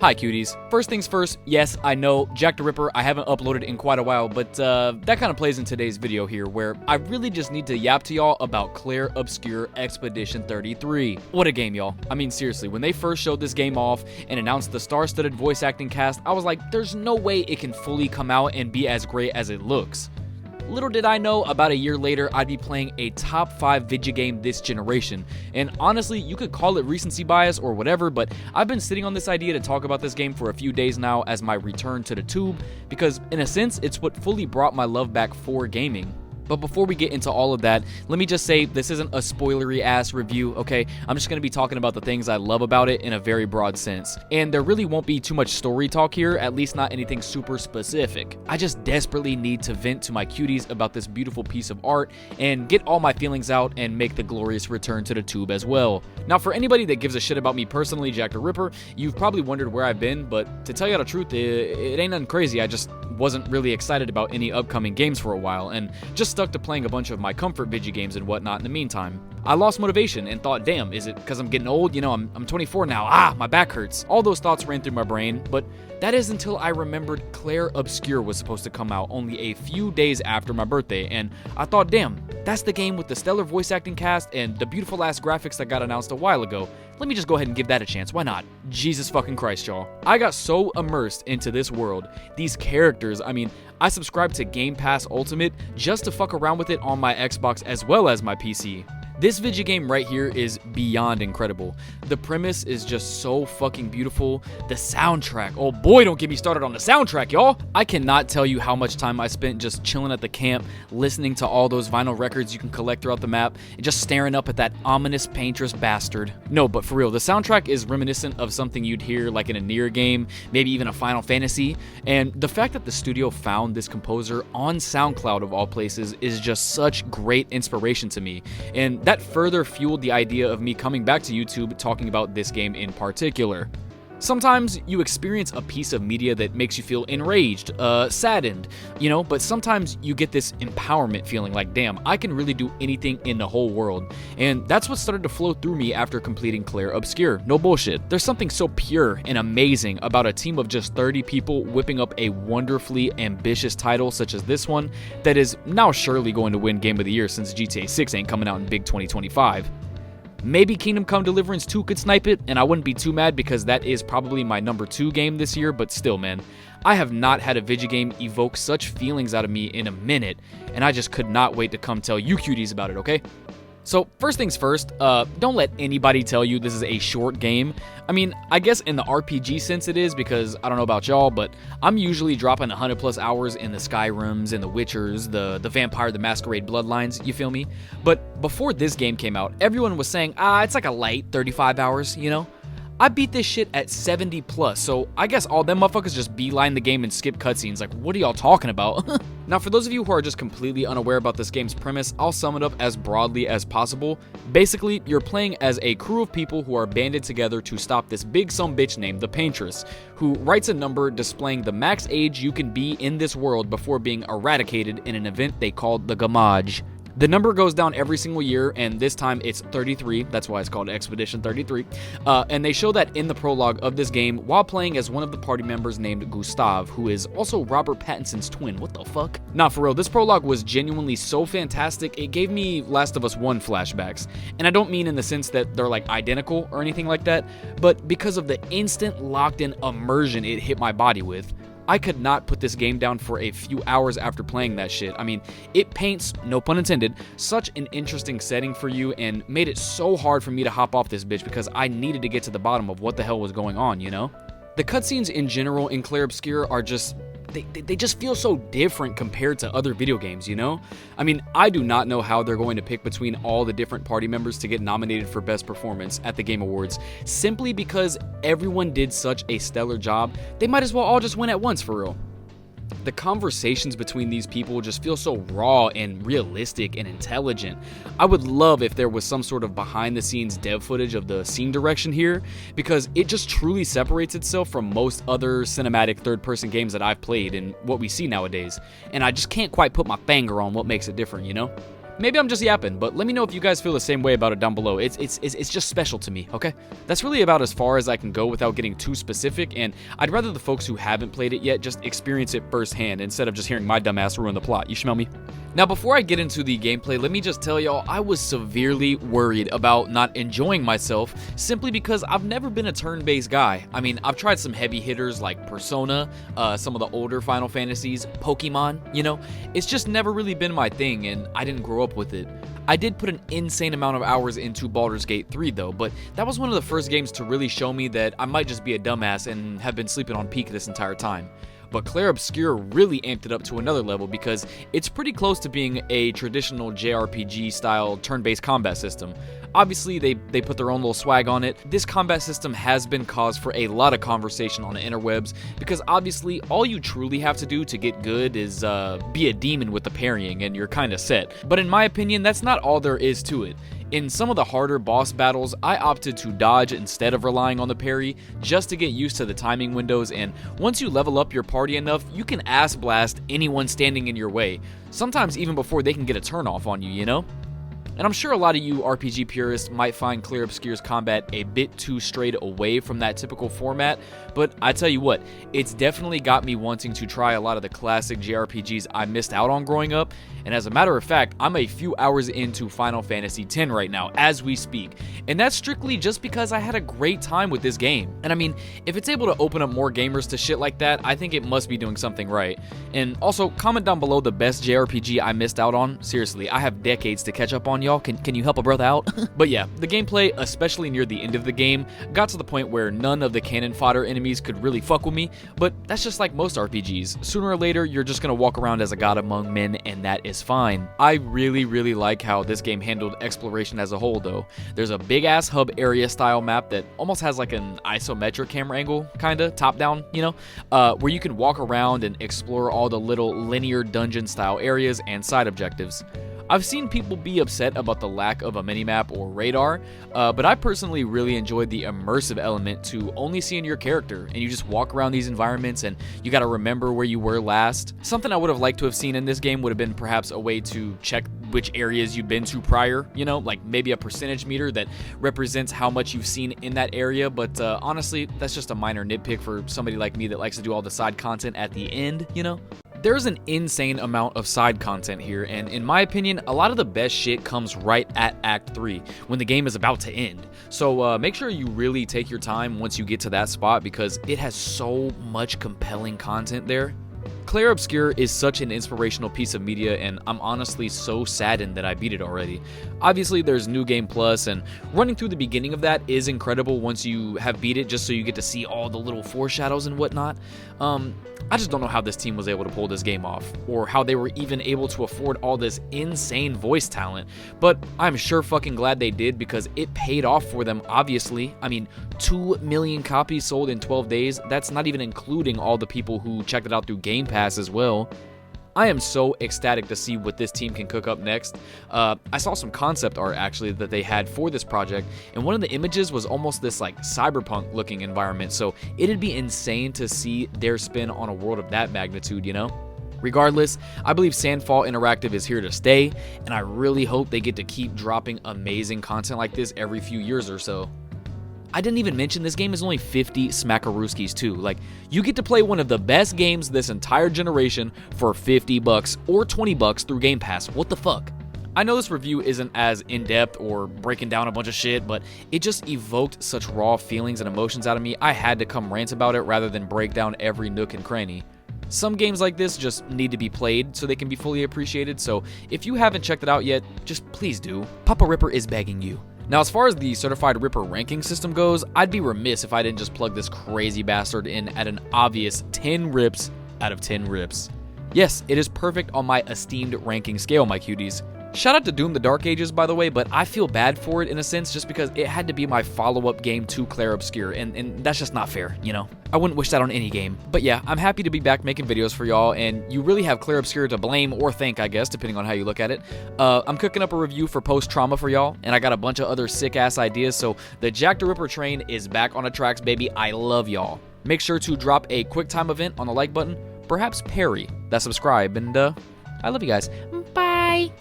Hi cuties. First things first, yes, I know, Jack the Ripper, I haven't uploaded in quite a while, but that kind of plays in today's video here, where I really just need to yap to y'all about Clair Obscur Expedition 33. What a game, y'all. I mean, seriously, when they first showed this game off and announced the star-studded voice acting cast, I was like, there's no way it can fully come out and be as great as it looks. Little did I know, about a year later, I'd be playing a top 5 video game this generation. And honestly, you could call it recency bias or whatever, but I've been sitting on this idea to talk about this game for a few days now as my return to the tube, because in a sense, it's what fully brought my love back for gaming. But before we get into all of that, let me just say this isn't a spoilery ass review, okay? I'm just going to be talking about the things I love about it in a very broad sense. And there really won't be too much story talk here, at least not anything super specific. I just desperately need to vent to my cuties about this beautiful piece of art and get all my feelings out and make the glorious return to the tube as well. Now, for anybody that gives a shit about me personally, Jack the Ripper, you've probably wondered where I've been, but to tell you the truth, it ain't nothing crazy. I just wasn't really excited about any upcoming games for a while and just stuck to playing a bunch of my comfort video games and whatnot in the meantime. I lost motivation and thought, damn, is it because I'm getting old? You know, I'm 24 now. My back hurts. All those thoughts ran through my brain, but that is until I remembered Clair Obscur was supposed to come out only a few days after my birthday, and I thought, damn, that's the game with the stellar voice acting cast and the beautiful ass graphics that got announced a while ago. Let me just go ahead and give that a chance. Why not? Jesus fucking Christ, y'all. I got so immersed into this world, these characters. I mean, I subscribed to Game Pass Ultimate just to fuck around with it on my Xbox as well as my PC. This video game right here is beyond incredible. The premise is just so fucking beautiful. The soundtrack, oh boy, don't get me started on the soundtrack, y'all. I cannot tell you how much time I spent just chilling at the camp, listening to all those vinyl records you can collect throughout the map, and just staring up at that ominous painter's bastard. No, but for real, the soundtrack is reminiscent of something you'd hear like in a Nier game, maybe even a Final Fantasy, and the fact that the studio found this composer on SoundCloud of all places is just such great inspiration to me, and that further fueled the idea of me coming back to YouTube talking about this game in particular. Sometimes you experience a piece of media that makes you feel enraged, saddened, you know, but sometimes you get this empowerment feeling like, damn, I can really do anything in the whole world. And that's what started to flow through me after completing Clair Obscur. No bullshit. There's something so pure and amazing about a team of just 30 people whipping up a wonderfully ambitious title such as this one that is now surely going to win Game of the Year since GTA 6 ain't coming out in big 2025. Maybe Kingdom Come Deliverance 2 could snipe it, and I wouldn't be too mad because that is probably my number 2 game this year, but still, man, I have not had a video game evoke such feelings out of me in a minute, and I just could not wait to come tell you cuties about it, okay? So, first things first, don't let anybody tell you this is a short game. I mean, I guess in the RPG sense it is, because I don't know about y'all, but I'm usually dropping 100 plus hours in the Skyrims, in the Witchers, the Vampire the Masquerade Bloodlines, you feel me? But before this game came out, everyone was saying, it's like a light 35 hours, you know? I beat this shit at 70 plus, so I guess all them motherfuckers just beeline the game and skip cutscenes. Like, what are y'all talking about? Now, for those of you who are just completely unaware about this game's premise, I'll sum it up as broadly as possible. Basically, you're playing as a crew of people who are banded together to stop this big sumbitch named the Paintress, who writes a number displaying the max age you can be in this world before being eradicated in an event they called the Gamage. The number goes down every single year, and this time it's 33, that's why it's called Expedition 33, and they show that in the prologue of this game while playing as one of the party members named Gustav, who is also Robert Pattinson's twin. What the fuck? Nah, for real, this prologue was genuinely so fantastic, it gave me Last of Us 1 flashbacks, and I don't mean in the sense that they're like identical or anything like that, but because of the instant locked-in immersion it hit my body with. I could not put this game down for a few hours after playing that shit. I mean, it paints, no pun intended, such an interesting setting for you and made it so hard for me to hop off this bitch because I needed to get to the bottom of what the hell was going on, you know? The cutscenes in general in Clair Obscur are just, they just feel so different compared to other video games, you know? I mean, I do not know how they're going to pick between all the different party members to get nominated for Best Performance at the Game Awards, simply because everyone did such a stellar job, they might as well all just win at once, for real. The conversations between these people just feel so raw and realistic and intelligent. I would love if there was some sort of behind the scenes dev footage of the scene direction here, because it just truly separates itself from most other cinematic third person games that I've played and what we see nowadays, and I just can't quite put my finger on what makes it different, you know? Maybe I'm just yapping, but let me know if you guys feel the same way about it down below. It's just special to me, okay? That's really about as far as I can go without getting too specific, and I'd rather the folks who haven't played it yet just experience it firsthand instead of just hearing my dumbass ruin the plot. You smell me? Now, before I get into the gameplay, let me just tell y'all I was severely worried about not enjoying myself simply because I've never been a turn-based guy. I mean, I've tried some heavy hitters like Persona, some of the older Final Fantasies, Pokemon, you know? It's just never really been my thing, and I didn't grow up with it. I did put an insane amount of hours into Baldur's Gate 3 though, but that was one of the first games to really show me that I might just be a dumbass and have been sleeping on peak this entire time. But Clair Obscur really amped it up to another level because it's pretty close to being a traditional JRPG style turn-based combat system. Obviously, they put their own little swag on it. This combat system has been cause for a lot of conversation on the interwebs because obviously all you truly have to do to get good is be a demon with the parrying and you're kinda set. But in my opinion, that's not all there is to it. In some of the harder boss battles, I opted to dodge instead of relying on the parry just to get used to the timing windows, and once you level up your party enough, you can ass blast anyone standing in your way, sometimes even before they can get a turn off on you, you know? And I'm sure a lot of you RPG purists might find Clair Obscur's combat a bit too strayed away from that typical format, but I tell you what, it's definitely got me wanting to try a lot of the classic JRPGs I missed out on growing up, and as a matter of fact, I'm a few hours into Final Fantasy X right now, as we speak, and that's strictly just because I had a great time with this game. And I mean, if it's able to open up more gamers to shit like that, I think it must be doing something right. And also, comment down below the best JRPG I missed out on. Seriously, I have decades to catch up on, y'all. Can you help a brother out? But yeah, the gameplay, especially near the end of the game, got to the point where none of the cannon fodder enemies could really fuck with me, but that's just like most RPGs. Sooner or later, you're just gonna walk around as a god among men, and that is fine. I really like how this game handled exploration as a whole though. There's a big ass hub area style map that almost has like an isometric camera angle, kinda, top down, you know, where you can walk around and explore all the little linear dungeon style areas and side objectives. I've seen people be upset about the lack of a minimap or radar, but I personally really enjoyed the immersive element to only seeing your character, and you just walk around these environments and you gotta remember where you were last. Something I would have liked to have seen in this game would have been perhaps a way to check which areas you've been to prior, you know, like maybe a percentage meter that represents how much you've seen in that area, but honestly, that's just a minor nitpick for somebody like me that likes to do all the side content at the end, you know? There's an insane amount of side content here, and in my opinion, a lot of the best shit comes right at Act 3, when the game is about to end. So make sure you really take your time once you get to that spot because it has so much compelling content there. Clair Obscur is such an inspirational piece of media, and I'm honestly so saddened that I beat it already. Obviously, there's New Game Plus, and running through the beginning of that is incredible once you have beat it, just so you get to see all the little foreshadows and whatnot. I just don't know how this team was able to pull this game off, or how they were even able to afford all this insane voice talent, but I'm sure fucking glad they did because it paid off for them, obviously. I mean, 2 million copies sold in 12 days, that's not even including all the people who checked it out through Game Pass as well. I am so ecstatic to see what this team can cook up next. I saw some concept art actually that they had for this project, and one of the images was almost this like cyberpunk looking environment, so it'd be insane to see their spin on a world of that magnitude, you know? Regardless, I believe Sandfall Interactive is here to stay, and I really hope they get to keep dropping amazing content like this every few years or so. I didn't even mention this game is only 50 smackarooskies too. Like, you get to play one of the best games this entire generation for $50 or $20 through Game Pass. What the fuck? I know this review isn't as in-depth or breaking down a bunch of shit, but it just evoked such raw feelings and emotions out of me, I had to come rant about it rather than break down every nook and cranny. Some games like this just need to be played so they can be fully appreciated, so if you haven't checked it out yet, just please do. Papa Ripper is begging you. Now, as far as the Certified Ripper ranking system goes, I'd be remiss if I didn't just plug this crazy bastard in at an obvious 10 rips out of 10 rips. Yes, it is perfect on my esteemed ranking scale, my cuties. Shout out to Doom the Dark Ages, by the way, but I feel bad for it in a sense just because it had to be my follow-up game to Clair Obscur, and that's just not fair, you know? I wouldn't wish that on any game. But yeah, I'm happy to be back making videos for y'all, and you really have Clair Obscur to blame or thank, I guess, depending on how you look at it. I'm cooking up a review for Post-Trauma for y'all, and I got a bunch of other sick-ass ideas, so the Jack the Ripper train is back on the tracks, baby. I love y'all. Make sure to drop a quick time event on the like button, perhaps parry that subscribe, and I love you guys. Bye!